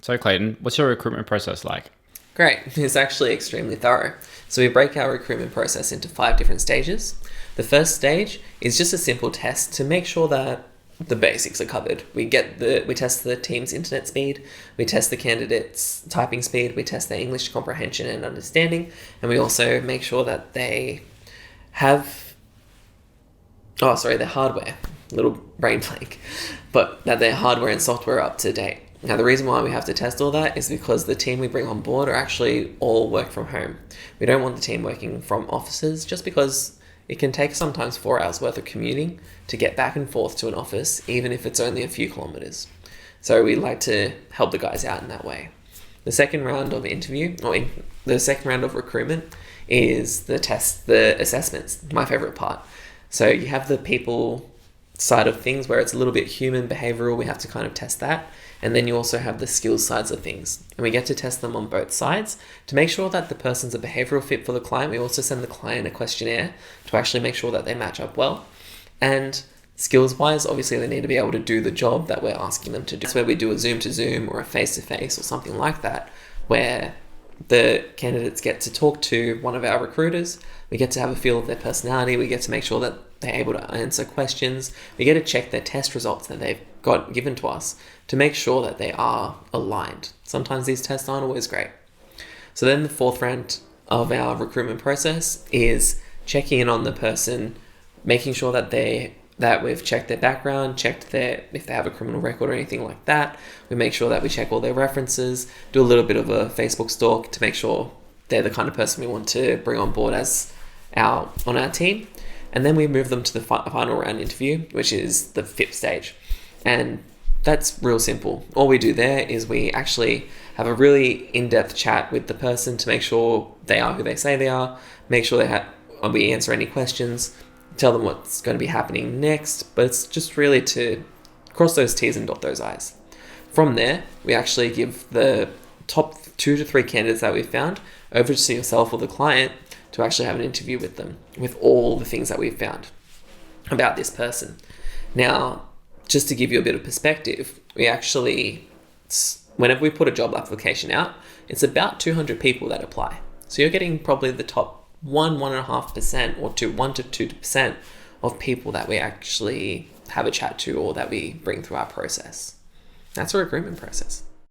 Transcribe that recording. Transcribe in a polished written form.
So Clayton, what's your recruitment process like? Great. It's actually extremely thorough. So we break our recruitment process into 5 different stages. The first stage is just a simple test to make sure that the basics are covered. We test the team's internet speed, we test the candidate's typing speed, we test their English comprehension and understanding, and we also make sure that they have their hardware, little brain blank, but that their hardware and software are up to date. Now, the reason why we have to test all that is because the team we bring on board are actually all work from home. We don't want the team working from offices just because it can take sometimes 4 hours worth of commuting to get back and forth to an office, even if it's only a few kilometers. So we like to help the guys out in that way. The second round of recruitment is the assessments, my favorite part. So you have the people side of things where it's a little bit human behavioral. We have to kind of test that. And then you also have the skills sides of things. And we get to test them on both sides to make sure that the person's a behavioral fit for the client. We also send the client a questionnaire to actually make sure that they match up well. And skills-wise, obviously they need to be able to do the job that we're asking them to do. That's where we do a Zoom to Zoom or a face-to-face or something like that, where the candidates get to talk to one of our recruiters. We get to have a feel of their personality. We get to make sure that they're able to answer questions. We get to check their test results that they've got given to us to make sure that they are aligned. Sometimes these tests aren't always great. So then the fourth round of our recruitment process is checking in on the person, making sure that we've checked their background, if they have a criminal record or anything like that. We make sure that we check all their references, do a little bit of a Facebook stalk to make sure they're the kind of person we want to bring on board on our team. And then we move them to the final round interview, which is the 5th stage. And that's real simple. All we do there is we actually have a really in-depth chat with the person to make sure they are who they say they are, make sure we answer any questions, tell them what's going to be happening next, but it's just really to cross those T's and dot those I's. From there, we actually give the top 2 to 3 candidates that we've found over to yourself or the client to actually have an interview with them with all the things that we've found about this person. Now, just to give you a bit of perspective, whenever we put a job application out, it's about 200 people that apply. So you're getting probably the top 1.5% or 1 to 2% of people that we actually have a chat to or that we bring through our process. That's a recruitment process.